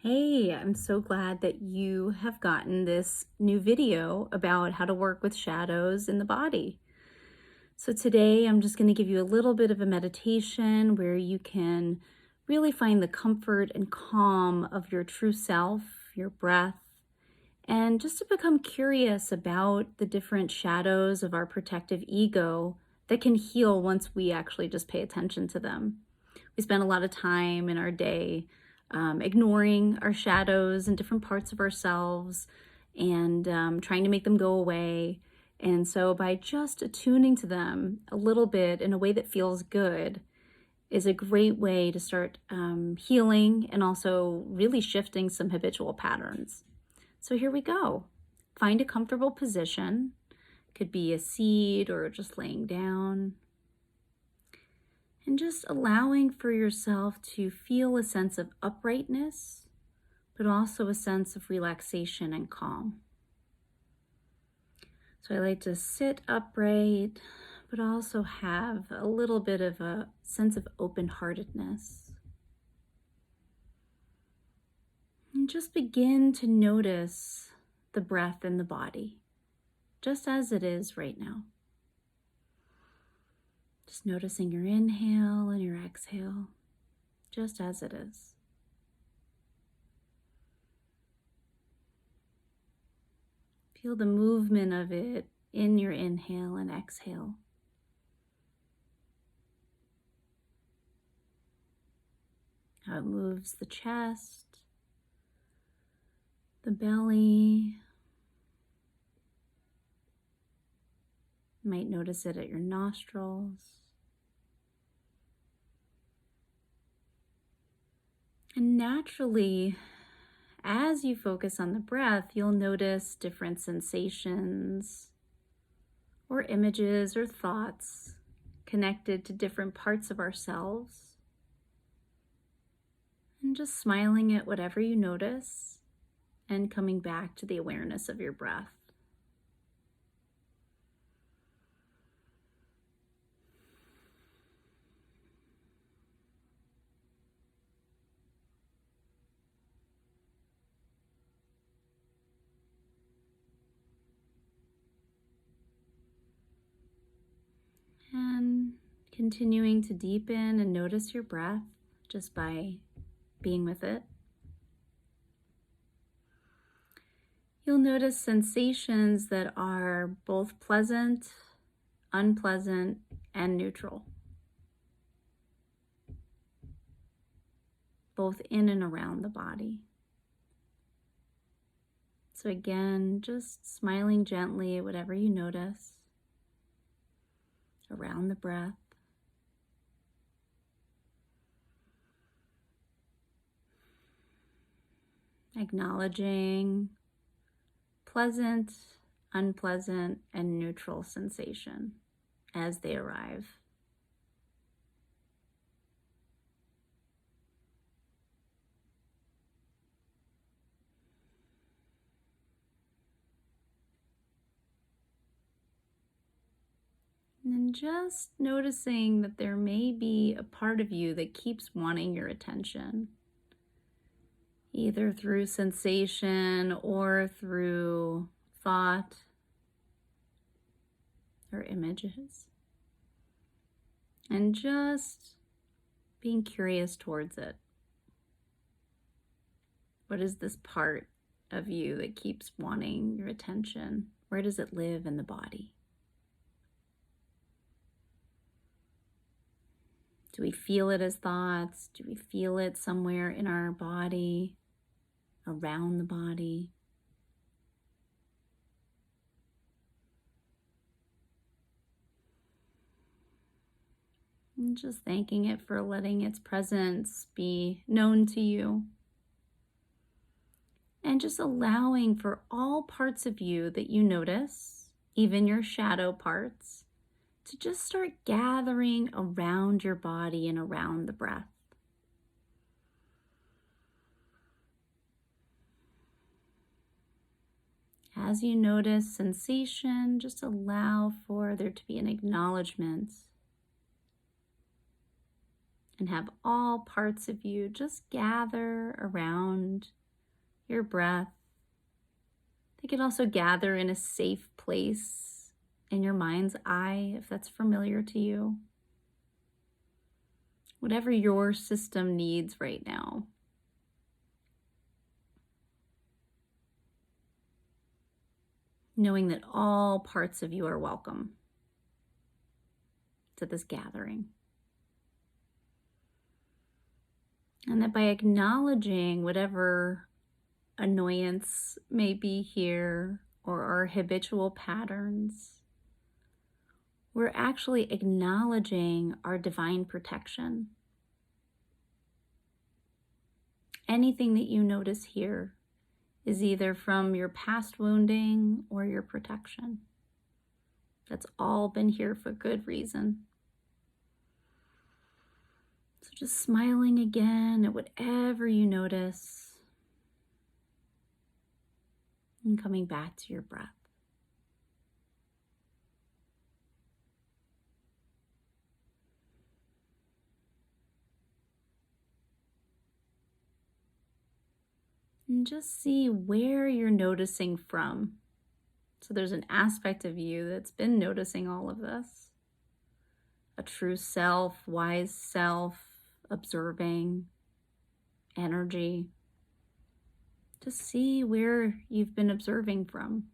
Hey, I'm so glad that you have gotten this new video about how to work with shadows in the body. So today I'm just going to give you a little bit of a meditation where you can really find the comfort and calm of your true self, your breath, and just to become curious about the different shadows of our protective ego that can heal once we actually just pay attention to them. We spend a lot of time in our day ignoring our shadows and different parts of ourselves and trying to make them go away. And so, by just attuning to them a little bit in a way that feels good, is a great way to start healing and also really shifting some habitual patterns. So, here we go. Find a comfortable position. Could be a seat or just laying down. And just allowing for yourself to feel a sense of uprightness, but also a sense of relaxation and calm. So I like to sit upright, but also have a little bit of a sense of open-heartedness. And just begin to notice the breath in the body, just as it is right now. Just noticing your inhale and your exhale, just as it is. Feel the movement of it in your inhale and exhale. How it moves the chest, the belly. You might notice it at your nostrils. And naturally, as you focus on the breath, you'll notice different sensations or images or thoughts connected to different parts of ourselves. And just smiling at whatever you notice and coming back to the awareness of your breath. And continuing to deepen and notice your breath just by being with it. You'll notice sensations that are both pleasant, unpleasant, and neutral, both in and around the body. So again, just smiling gently at whatever you notice around the breath. Acknowledging pleasant, unpleasant, and neutral sensation as they arrive. And then just noticing that there may be a part of you that keeps wanting your attention, either through sensation or through thought or images. And just being curious towards it. What is this part of you that keeps wanting your attention? Where does it live in the body? Do we feel it as thoughts? Do we feel it somewhere in our body, around the body? And just thanking it for letting its presence be known to you. And just allowing for all parts of you that you notice, even your shadow parts, to just start gathering around your body and around the breath. As you notice sensation, just allow for there to be an acknowledgement and have all parts of you just gather around your breath. They can also gather in a safe place in your mind's eye, if that's familiar to you. Whatever your system needs right now. Knowing that all parts of you are welcome to this gathering. And that by acknowledging whatever annoyance may be here or our habitual patterns, we're actually acknowledging our divine protection. Anything that you notice here is either from your past wounding or your protection. That's all been here for good reason. So just smiling again at whatever you notice and coming back to your breath. And just see where you're noticing from. So there's an aspect of you that's been noticing all of this. A true self, wise self, observing, energy. Just see where you've been observing from.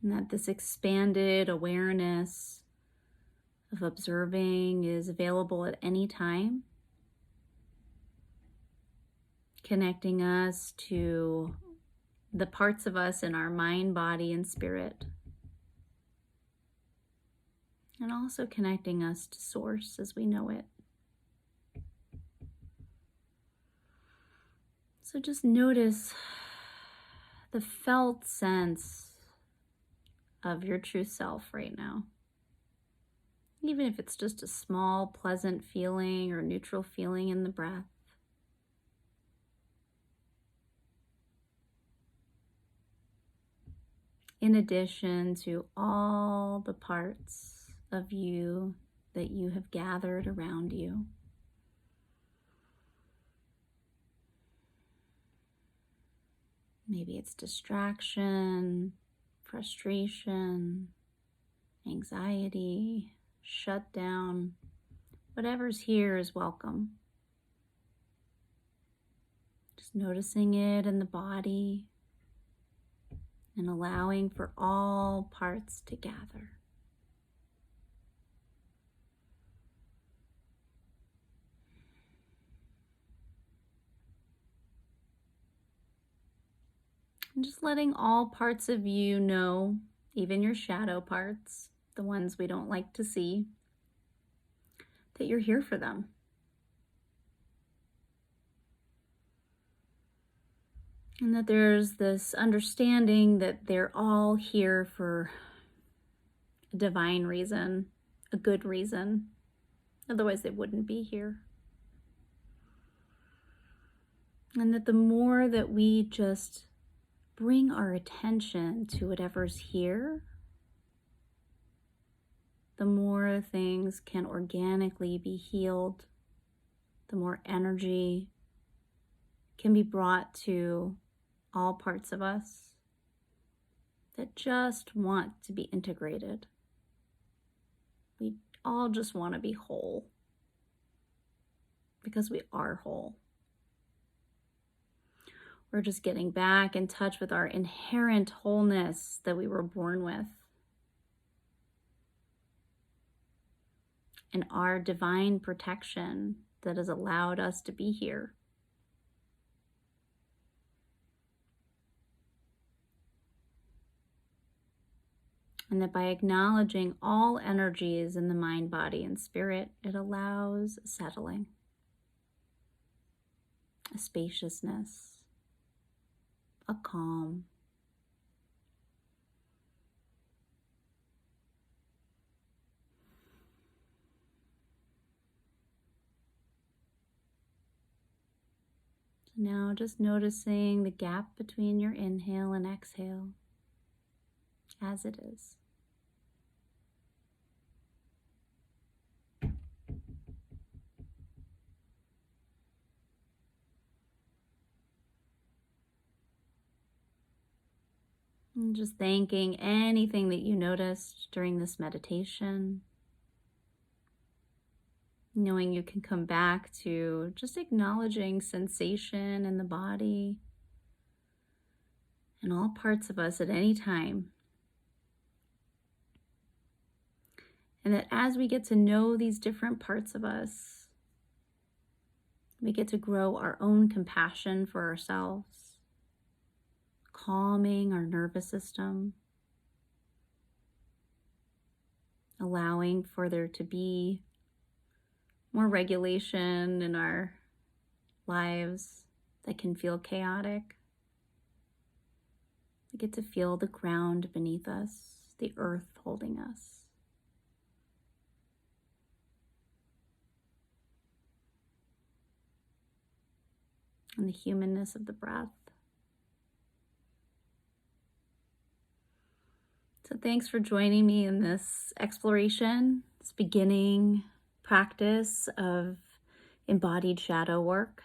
And that this expanded awareness of observing is available at any time, connecting us to the parts of us in our mind, body, and spirit, and also connecting us to Source as we know it. So just notice the felt sense of your true self right now. Even if it's just a small, pleasant feeling or neutral feeling in the breath. In addition to all the parts of you that you have gathered around you. Maybe it's distraction, frustration, anxiety, shutdown. Whatever's here is welcome. Just noticing it in the body and allowing for all parts to gather. And just letting all parts of you know, even your shadow parts, the ones we don't like to see, that you're here for them. And that there's this understanding that they're all here for a divine reason, a good reason. Otherwise they wouldn't be here. And that the more that we just bring our attention to whatever's here, the more things can organically be healed, the more energy can be brought to all parts of us that just want to be integrated. We all just want to be whole because we are whole. We're just getting back in touch with our inherent wholeness that we were born with. And our divine protection that has allowed us to be here. And that by acknowledging all energies in the mind, body, and spirit, it allows settling, a spaciousness, a calm. So now just noticing the gap between your inhale and exhale as it is. And just thanking anything that you noticed during this meditation. Knowing you can come back to just acknowledging sensation in the body and all parts of us at any time. And that as we get to know these different parts of us, we get to grow our own compassion for ourselves, calming our nervous system, allowing for there to be more regulation in our lives that can feel chaotic. We get to feel the ground beneath us, the earth holding us. And the humanness of the breath. So thanks for joining me in this exploration, this beginning practice of embodied shadow work.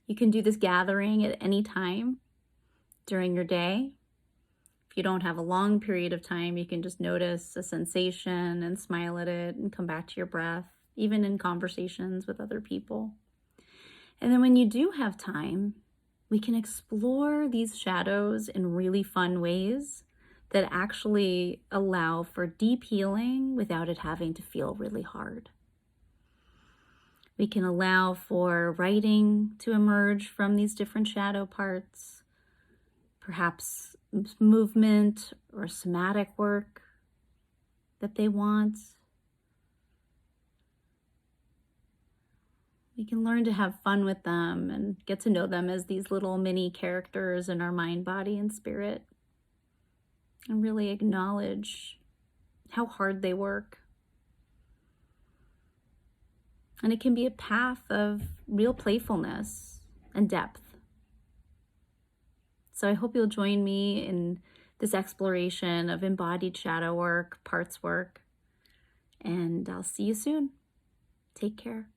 You can do this gathering at any time during your day. If you don't have a long period of time, you can just notice a sensation and smile at it and come back to your breath, even in conversations with other people. And then when you do have time, we can explore these shadows in really fun ways that actually allow for deep healing without it having to feel really hard. We can allow for writing to emerge from these different shadow parts, perhaps movement or somatic work that they want. We can learn to have fun with them and get to know them as these little mini characters in our mind, body, and spirit, and really acknowledge how hard they work. And it can be a path of real playfulness and depth. So I hope you'll join me in this exploration of embodied shadow work, parts work, and I'll see you soon. Take care.